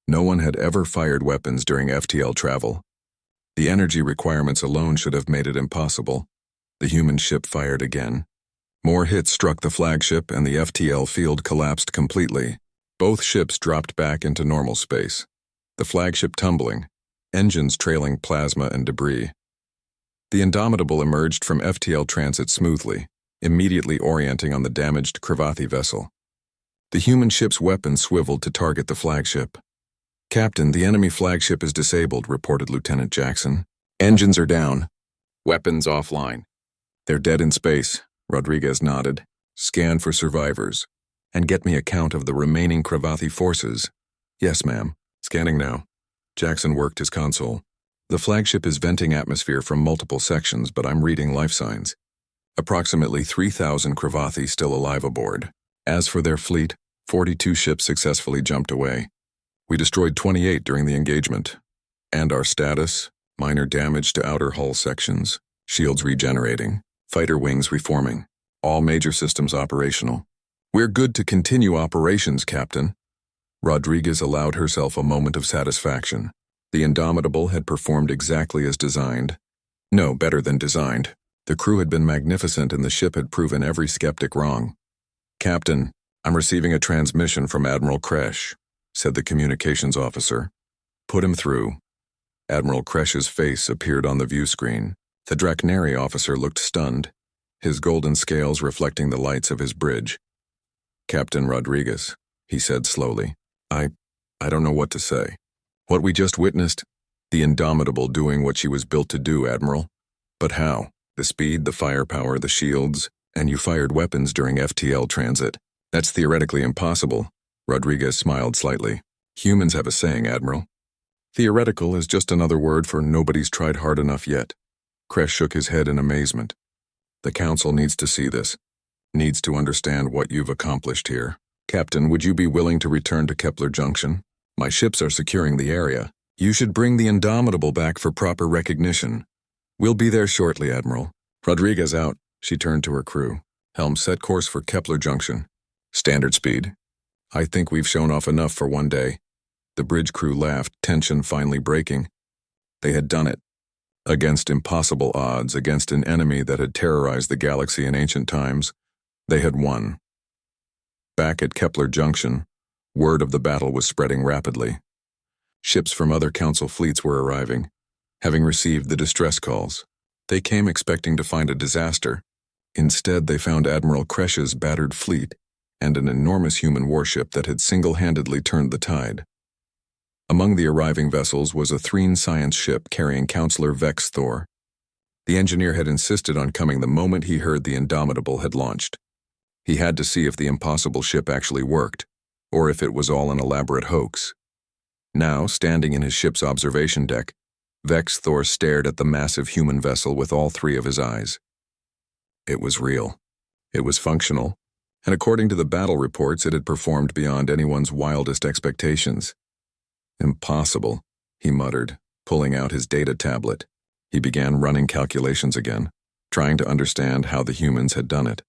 Speaker 1: no one had ever fired weapons during FTL travel. The energy requirements alone should have made it impossible. The human ship fired again. More hits struck the flagship and the FTL field collapsed completely. Both ships dropped back into normal space. The flagship tumbling, engines trailing plasma and debris. The Indomitable emerged from FTL transit smoothly, immediately orienting on the damaged Kravathi vessel. The human ship's weapon swiveled to target the flagship. Captain, the enemy flagship is disabled, reported Lieutenant Jackson. Engines are down. Weapons offline. They're dead in space, Rodriguez nodded. Scan for survivors. And get me a count of the remaining Kravathi forces. Yes, ma'am. Scanning now. Jackson worked his console. The flagship is venting atmosphere from multiple sections, but I'm reading life signs. Approximately 3,000 Kravathi still alive aboard. As for their fleet, 42 ships successfully jumped away. We destroyed 28 during the engagement. And our status? Minor damage to outer hull sections. Shields regenerating. Fighter wings reforming. All major systems operational. We're good to continue operations, Captain. Rodriguez allowed herself a moment of satisfaction. The Indomitable had performed exactly as designed. No, better than designed. The crew had been magnificent and the ship had proven every skeptic wrong. Captain, I'm receiving a transmission from Admiral Kresh, said the communications officer. Put him through. Admiral Kresh's face appeared on the view screen. The Draknari officer looked stunned, his golden scales reflecting the lights of his bridge. Captain Rodriguez, he said slowly. I don't know what to say. What we just witnessed, the Indomitable doing what she was built to do, Admiral. But how? The speed, the firepower, the shields, and you fired weapons during FTL transit. That's theoretically impossible. Rodriguez smiled slightly. Humans have a saying, Admiral. Theoretical is just another word for nobody's tried hard enough yet. Kresh shook his head in amazement. The Council needs to see this. Needs to understand what you've accomplished here. Captain, would you be willing to return to Kepler Junction? My ships are securing the area. You should bring the Indomitable back for proper recognition. We'll be there shortly, Admiral. Rodriguez out. She turned to her crew. Helm, set course for Kepler Junction. Standard speed. I think we've shown off enough for one day. The bridge crew laughed, tension finally breaking. They had done it. Against impossible odds, against an enemy that had terrorized the galaxy in ancient times, they had won. Back at Kepler Junction, word of the battle was spreading rapidly. Ships from other Council fleets were arriving, having received the distress calls. They came expecting to find a disaster. Instead, they found Admiral Kresh's battered fleet and an enormous human warship that had single-handedly turned the tide. Among the arriving vessels was a Threen science ship carrying Counselor Vex Thor. The engineer had insisted on coming the moment he heard the Indomitable had launched. He had to see if the impossible ship actually worked, or if it was all an elaborate hoax. Now, standing in his ship's observation deck, Vex Thor stared at the massive human vessel with all three of his eyes. It was real. It was functional, and according to the battle reports, it had performed beyond anyone's wildest expectations. Impossible, he muttered, pulling out his data tablet. He began running calculations again, trying to understand how the humans had done it.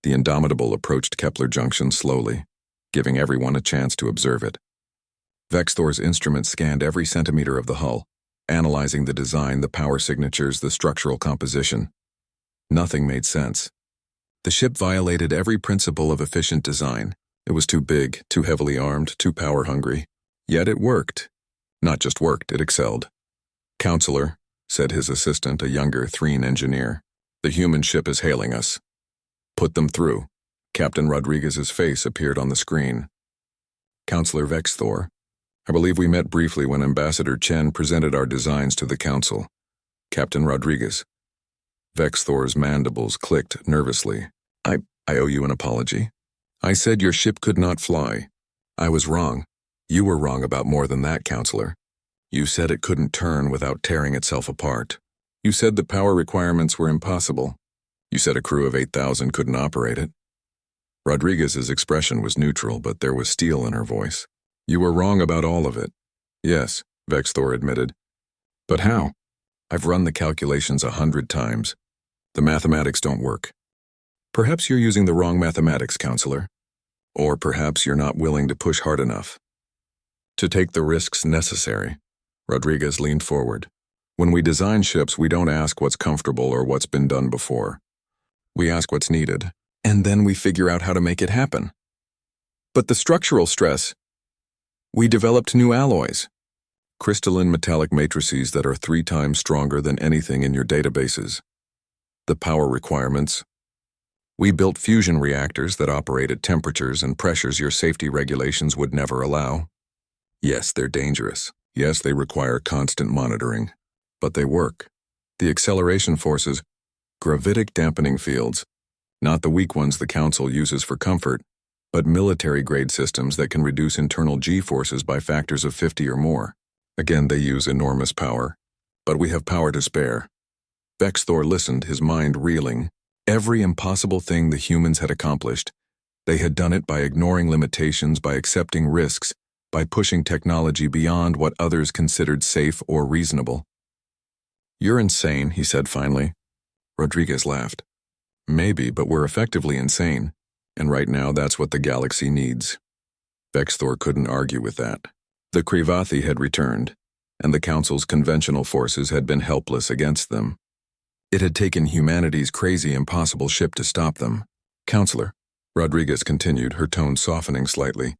Speaker 1: The Indomitable approached Kepler Junction slowly, giving everyone a chance to observe it. Vex Thor's instruments scanned every centimeter of the hull, analyzing the design, the power signatures, the structural composition. Nothing made sense. The ship violated every principle of efficient design. It was too big, too heavily armed, too power-hungry. Yet it worked. Not just worked, it excelled. "Counselor," said his assistant, a younger Threen engineer, "the human ship is hailing us." "Put them through." Captain Rodriguez's face appeared on the screen. "Counselor Vex Thor, I believe we met briefly when Ambassador Chen presented our designs to the Council. Captain Rodriguez." Vex Thor's mandibles clicked nervously. I owe you an apology. I said your ship could not fly. I was wrong. You were wrong about more than that, Counselor. You said it couldn't turn without tearing itself apart. You said the power requirements were impossible. You said a crew of 8,000 couldn't operate it. Rodriguez's expression was neutral, but there was steel in her voice. You were wrong about all of it. Yes, Vex Thor admitted. But how? I've run the calculations 100 times. The mathematics don't work. Perhaps you're using the wrong mathematics, Counselor. Or perhaps you're not willing to push hard enough. To take the risks necessary. Rodriguez leaned forward. When we design ships, we don't ask what's comfortable or what's been done before. We ask what's needed, and then we figure out how to make it happen. But the structural stress. We developed new alloys. Crystalline metallic matrices that are 3 times stronger than anything in your databases. The power requirements. We built fusion reactors that operate at temperatures and pressures your safety regulations would never allow. Yes, they're dangerous. Yes, they require constant monitoring. But they work. The acceleration forces, gravitic dampening fields, not the weak ones the Council uses for comfort, but military-grade systems that can reduce internal G-forces by factors of 50 or more. Again, they use enormous power. But we have power to spare. Vex Thor listened, his mind reeling. Every impossible thing the humans had accomplished. They had done it by ignoring limitations, by accepting risks, by pushing technology beyond what others considered safe or reasonable. You're insane, he said finally. Rodriguez laughed. Maybe, but we're effectively insane. And right now that's what the galaxy needs. Vex Thor couldn't argue with that. The Krivathi had returned, and the Council's conventional forces had been helpless against them. It had taken humanity's crazy, impossible ship to stop them. Counselor, Rodriguez continued, her tone softening slightly.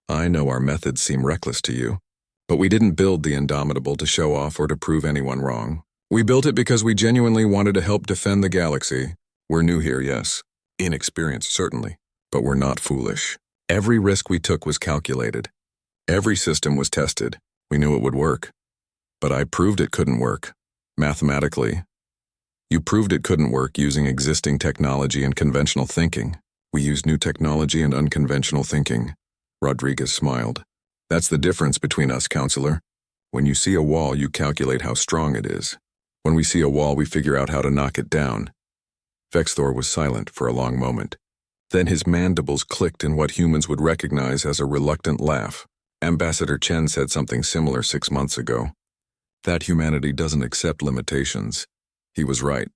Speaker 1: I know our methods seem reckless to you, but we didn't build the Indomitable to show off or to prove anyone wrong. We built it because we genuinely wanted to help defend the galaxy. We're new here, yes. Inexperienced, certainly, but we're not foolish. Every risk we took was calculated. Every system was tested. We knew it would work. But I proved it couldn't work. Mathematically. You proved it couldn't work using existing technology and conventional thinking. We used new technology and unconventional thinking. Rodriguez smiled. That's the difference between us, Counselor. When you see a wall, you calculate how strong it is. When we see a wall, we figure out how to knock it down. Vex Thor was silent for a long moment. Then his mandibles clicked in what humans would recognize as a reluctant laugh. Ambassador Chen said something similar 6 months ago. That humanity doesn't accept limitations. He was right.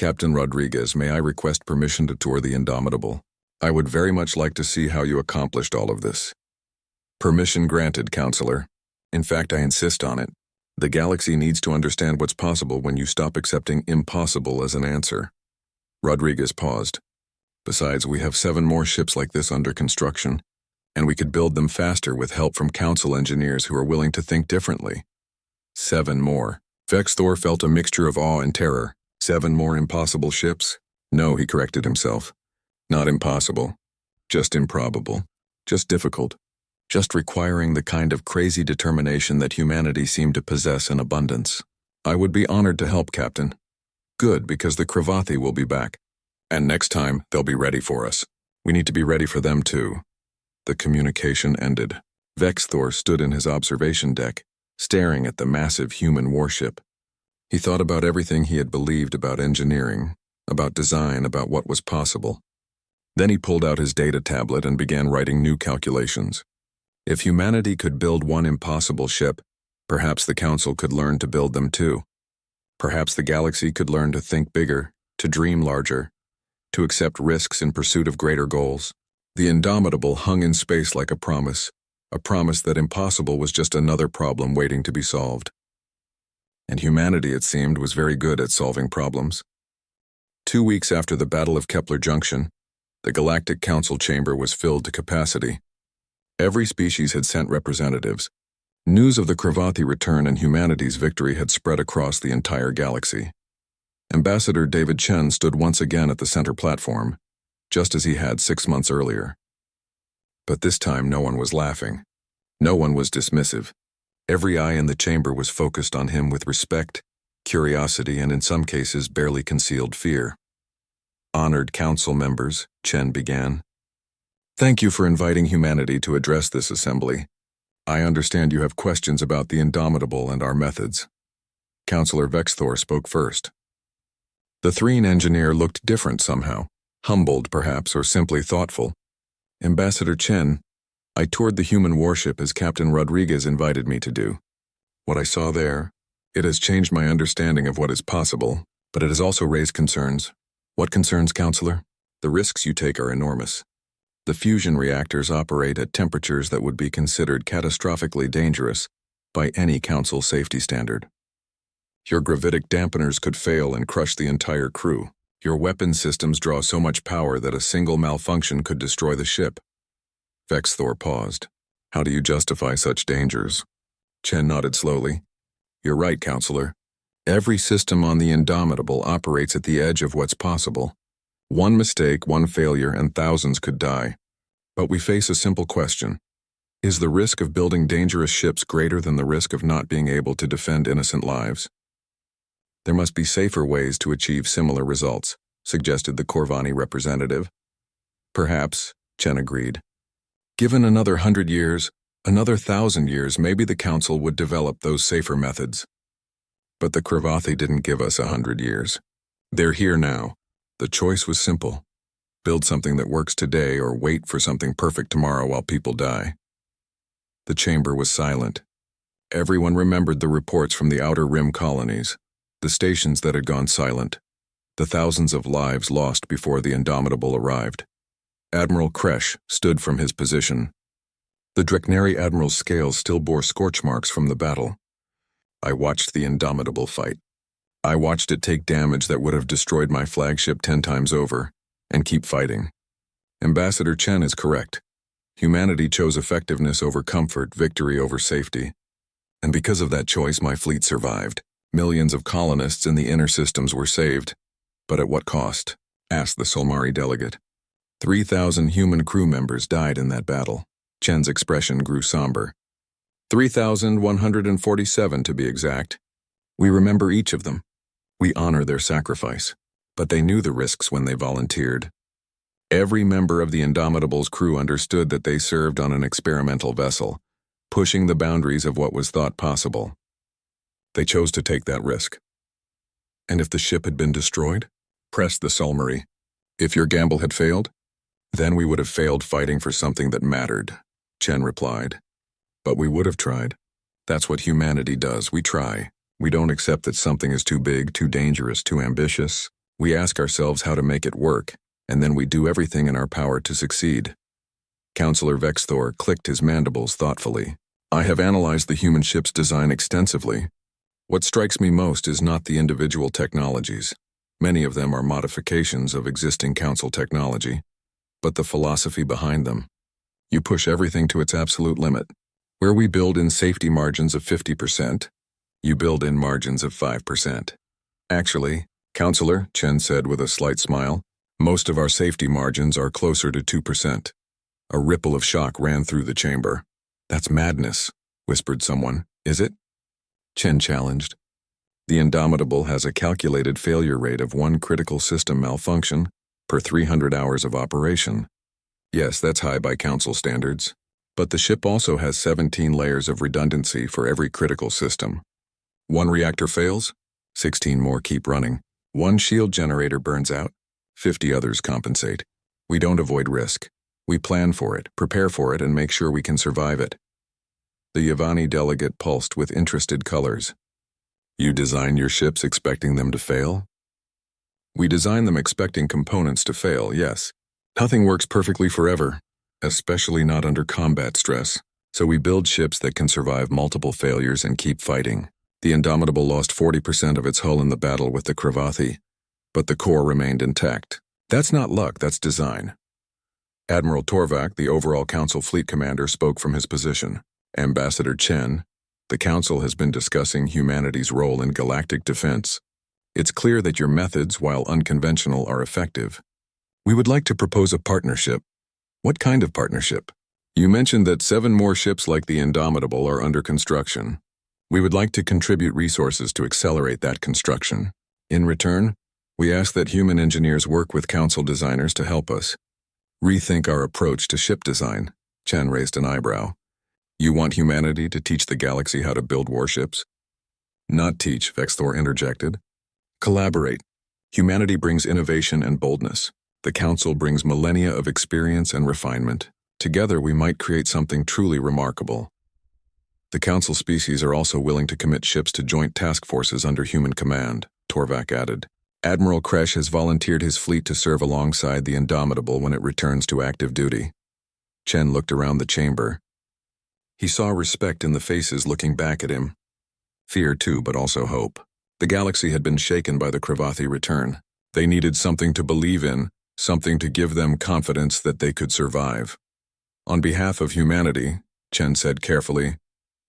Speaker 1: Captain Rodriguez, may I request permission to tour the Indomitable? I would very much like to see how you accomplished all of this. Permission granted, Counselor. In fact, I insist on it. The galaxy needs to understand what's possible when you stop accepting impossible as an answer. Rodriguez paused. Besides, we have 7 more ships like this under construction, and we could build them faster with help from Council engineers who are willing to think differently. 7 more. Vexthor felt a mixture of awe and terror. 7 more impossible ships? No, he corrected himself. Not impossible. Just improbable. Just difficult. Just requiring the kind of crazy determination that humanity seemed to possess in abundance. I would be honored to help, Captain. Good, because the Cravathi will be back. And next time, they'll be ready for us. We need to be ready for them too. The communication ended. Vexthor stood in his observation deck, staring at the massive human warship. He thought about everything he had believed about engineering, about design, about what was possible. Then he pulled out his data tablet and began writing new calculations. If humanity could build one impossible ship, perhaps the Council could learn to build them too. Perhaps the galaxy could learn to think bigger, to dream larger, to accept risks in pursuit of greater goals. The Indomitable hung in space like a promise that impossible was just another problem waiting to be solved. And humanity, it seemed, was very good at solving problems. 2 weeks after the Battle of Kepler Junction, the Galactic Council chamber was filled to capacity. Every species had sent representatives. News of the Cravathi return and humanity's victory had spread across the entire galaxy. Ambassador David Chen stood once again at the center platform, just as he had 6 months earlier. But this time no one was laughing. No one was dismissive. Every eye in the chamber was focused on him with respect, curiosity, and in some cases barely concealed fear. Honored council members, Chen began. Thank you for inviting humanity to address this assembly. I understand you have questions about the Indomitable and our methods. Councillor Vexthor spoke first. The Threen engineer looked different somehow, humbled perhaps, or simply thoughtful. Ambassador Chen, I toured the human warship as Captain Rodriguez invited me to do. What I saw there, it has changed my understanding of what is possible, but it has also raised concerns. What concerns, Counselor? The risks you take are enormous. The fusion reactors operate at temperatures that would be considered catastrophically dangerous by any Council safety standard. Your gravitic dampeners could fail and crush the entire crew. Your weapon systems draw so much power that a single malfunction could destroy the ship. Vexthor paused. How do you justify such dangers? Chen nodded slowly. You're right, Counselor. Every system on the Indomitable operates at the edge of what's possible. One mistake, one failure, and thousands could die. But we face a simple question. Is the risk of building dangerous ships greater than the risk of not being able to defend innocent lives? There must be safer ways to achieve similar results, suggested the Corvani representative. Perhaps, Chen agreed. Given another 100 years, another 1,000 years, maybe the Council would develop those safer methods. But the Cravathi didn't give us 100 years. They're here now. The choice was simple. Build something that works today or wait for something perfect tomorrow while people die. The chamber was silent. Everyone remembered the reports from the Outer Rim colonies, the stations that had gone silent, the thousands of lives lost before the Indomitable arrived. Admiral Kresh stood from his position. The Drekneri Admiral's scales still bore scorch marks from the battle. I watched the Indomitable fight. I watched it take damage that would have destroyed my flagship 10 times over, and keep fighting. Ambassador Chen is correct. Humanity chose effectiveness over comfort, victory over safety. And because of that choice, my fleet survived. Millions of colonists in the inner systems were saved. But at what cost? Asked the Solmari delegate. 3,000 human crew members died in that battle. Chen's expression grew somber. 3,147 to be exact. We remember each of them. We honor their sacrifice, but they knew the risks when they volunteered. Every member of the Indomitable's crew understood that they served on an experimental vessel, pushing the boundaries of what was thought possible. They chose to take that risk. And if the ship had been destroyed? Pressed the Solmari. If your gamble had failed? Then we would have failed fighting for something that mattered, Chen replied. But we would have tried. That's what humanity does, we try. We don't accept that something is too big, too dangerous, too ambitious. We ask ourselves how to make it work, and then we do everything in our power to succeed. Counselor Vexthor clicked his mandibles thoughtfully. I have analyzed the human ship's design extensively. What strikes me most is not the individual technologies. Many of them are modifications of existing Council technology, but the philosophy behind them. You push everything to its absolute limit. Where we build in safety margins of 50%, you build in margins of 5%. Actually, Counselor, Chen said with a slight smile, most of our safety margins are closer to 2%. A ripple of shock ran through the chamber. That's madness, whispered someone. Is it? Chen challenged. The Indomitable has a calculated failure rate of 1 critical system malfunction per 300 hours of operation. Yes, that's high by Council standards. But the ship also has 17 layers of redundancy for every critical system. 1 reactor fails, 16 more keep running. 1 shield generator burns out, 50 others compensate. We don't avoid risk. We plan for it, prepare for it, and make sure we can survive it. The Yavani delegate pulsed with interested colors. You design your ships expecting them to fail? We design them expecting components to fail, yes. Nothing works perfectly forever, especially not under combat stress, so we build ships that can survive multiple failures and keep fighting. The Indomitable lost 40% of its hull in the battle with the Kravathi, but the core remained intact. That's not luck, that's design. Admiral Torvak, the overall Council fleet commander, spoke from his position. Ambassador Chen, the Council has been discussing humanity's role in galactic defense. It's clear that your methods, while unconventional, are effective. We would like to propose a partnership. What kind of partnership? You mentioned that 7 more ships like the Indomitable are under construction. We would like to contribute resources to accelerate that construction. In return, we ask that human engineers work with Council designers to help us rethink our approach to ship design. Chen raised an eyebrow. You want humanity to teach the galaxy how to build warships? Not teach, Vexthor interjected. Collaborate. Humanity brings innovation and boldness. The Council brings millennia of experience and refinement. Together we might create something truly remarkable. The Council species are also willing to commit ships to joint task forces under human command, Torvak added. Admiral Kresh has volunteered his fleet to serve alongside the Indomitable when it returns to active duty. Chen looked around the chamber. He saw respect in the faces looking back at him. Fear too, but also hope. The galaxy had been shaken by the Kravathi return. They needed something to believe in, something to give them confidence that they could survive. On behalf of humanity, Chen said carefully,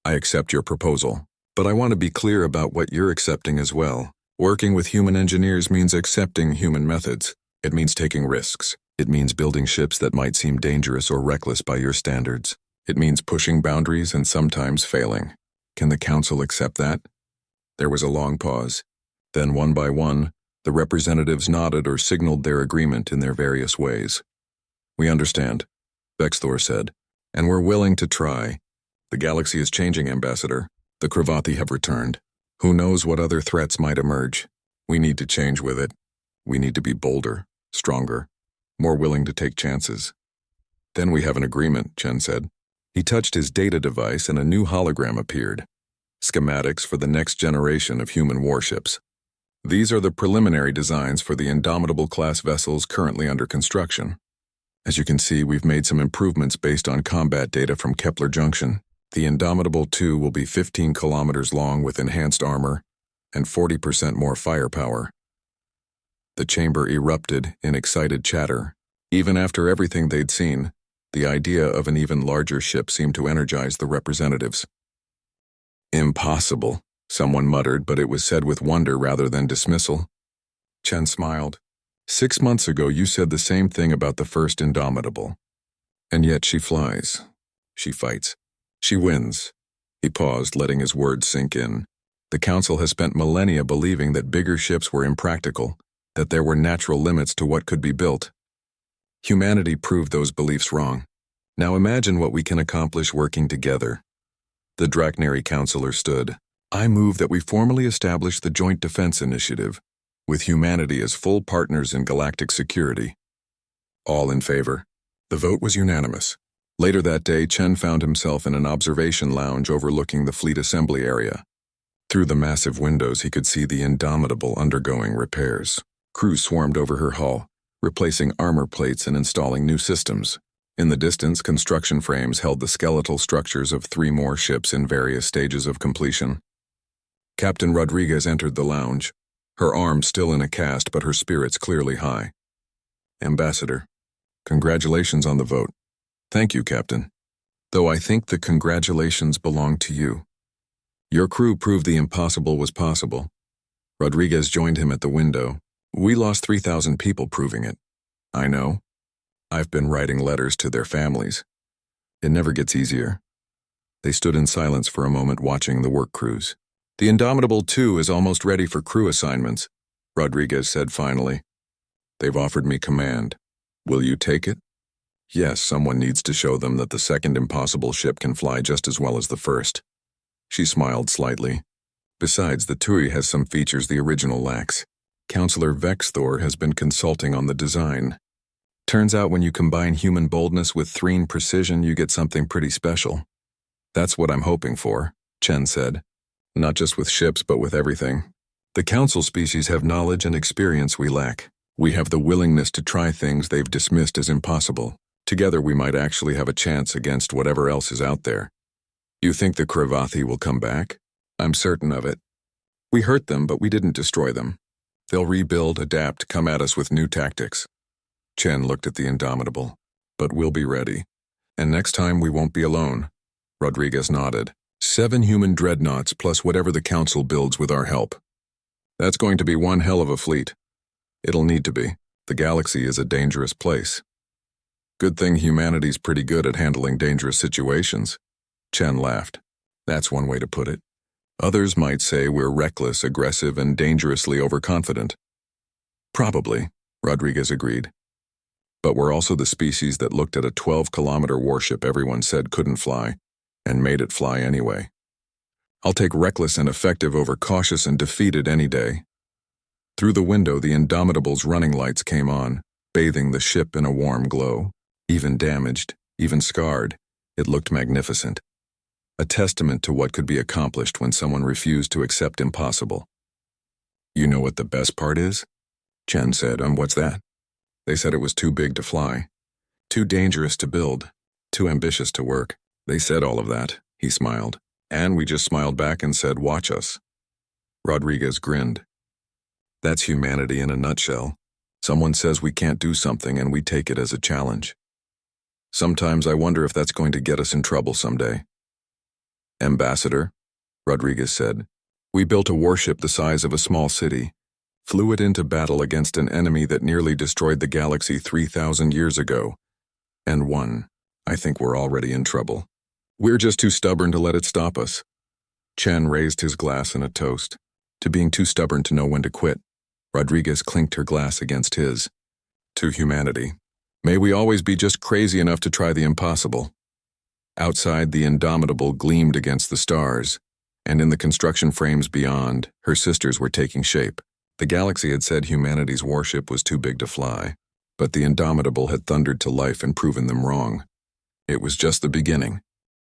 Speaker 1: I accept your proposal. But I want to be clear about what you're accepting as well. Working with human engineers means accepting human methods. It means taking risks. It means building ships that might seem dangerous or reckless by your standards. It means pushing boundaries and sometimes failing. Can the Council accept that? There was a long pause. Then, one by one, the representatives nodded or signaled their agreement in their various ways. We understand, Vexthor said, and we're willing to try. The galaxy is changing, Ambassador. The Kravathi have returned. Who knows what other threats might emerge? We need to change with it. We need to be bolder, stronger, more willing to take chances. Then we have an agreement, Chen said. He touched his data device and a new hologram appeared. Schematics for the next generation of human warships. These are the preliminary designs for the Indomitable-class vessels currently under construction. As you can see, we've made some improvements based on combat data from Kepler Junction. The Indomitable 2 will be 15 kilometers long with enhanced armor and 40% more firepower. The chamber erupted in excited chatter. Even after everything they'd seen, the idea of an even larger ship seemed to energize the representatives. Impossible, someone muttered, but it was said with wonder rather than dismissal. Chen smiled. 6 months ago you said the same thing about the first Indomitable. And yet she flies. She fights. She wins. He paused, letting his words sink in. The Council has spent millennia believing that bigger ships were impractical, that there were natural limits to what could be built. Humanity proved those beliefs wrong. Now imagine what we can accomplish working together. The Draknari Councilor stood. I move that we formally establish the Joint Defense Initiative, with humanity as full partners in galactic security. All in favor. The vote was unanimous. Later that day, Chen found himself in an observation lounge overlooking the fleet assembly area. Through the massive windows, he could see the Indomitable undergoing repairs. Crews swarmed over her hull, replacing armor plates and installing new systems. In the distance, construction frames held the skeletal structures of 3 more ships in various stages of completion. Captain Rodriguez entered the lounge, her arm still in a cast but her spirits clearly high. "Ambassador, congratulations on the vote." "Thank you, Captain. Though I think the congratulations belong to you. Your crew proved the impossible was possible." Rodriguez joined him at the window. "We lost 3,000 people proving it." "I know. I've been writing letters to their families. It never gets easier." They stood in silence for a moment watching the work crews. "The Indomitable 2 is almost ready for crew assignments," Rodriguez said finally. "They've offered me command. Will you take it?" "Yes, someone needs to show them that the second impossible ship can fly just as well as the first." She smiled slightly. "Besides, the TUI has some features the original lacks. Counselor Vexthor has been consulting on the design. Turns out when you combine human boldness with Threne precision, you get something pretty special." "That's what I'm hoping for," Chen said. "Not just with ships, but with everything. The Council species have knowledge and experience we lack. We have the willingness to try things they've dismissed as impossible. Together we might actually have a chance against whatever else is out there." "You think the Kravathi will come back?" "I'm certain of it. We hurt them, but we didn't destroy them. They'll rebuild, adapt, come at us with new tactics." Chen looked at the Indomitable. "But we'll be ready. And next time we won't be alone." Rodriguez nodded. 7 human dreadnoughts plus whatever the Council builds with our help. That's going to be one hell of a fleet. It'll need to be. The galaxy is a dangerous place. Good thing humanity's pretty good at handling dangerous situations. Chen laughed. That's one way to put it. Others might say we're reckless, aggressive, and dangerously overconfident. Probably, Rodriguez agreed. But we're also the species that looked at a 12-kilometer warship everyone said couldn't fly, and made it fly anyway. I'll take reckless and effective over cautious and defeated any day. Through the window, the Indomitable's running lights came on, bathing the ship in a warm glow. Even damaged, even scarred, it looked magnificent. A testament to what could be accomplished when someone refused to accept impossible. "You know what the best part is?" Chen said. "What's that?" "They said it was too big to fly, too dangerous to build, too ambitious to work. They said all of that," he smiled. "And we just smiled back and said, 'Watch us.'" Rodriguez grinned. "That's humanity in a nutshell. Someone says we can't do something and we take it as a challenge. Sometimes I wonder if that's going to get us in trouble someday." "Ambassador," Rodriguez said, "we built a warship the size of a small city, flew it into battle against an enemy that nearly destroyed the galaxy 3,000 years ago, and won. I think we're already in trouble. We're just too stubborn to let it stop us." Chen raised his glass in a toast. To being too stubborn to know when to quit. Rodriguez clinked her glass against his. "To humanity. May we always be just crazy enough to try the impossible." Outside, the Indomitable gleamed against the stars, and in the construction frames beyond, her sisters were taking shape. The galaxy had said humanity's warship was too big to fly, but the Indomitable had thundered to life and proven them wrong. It was just the beginning.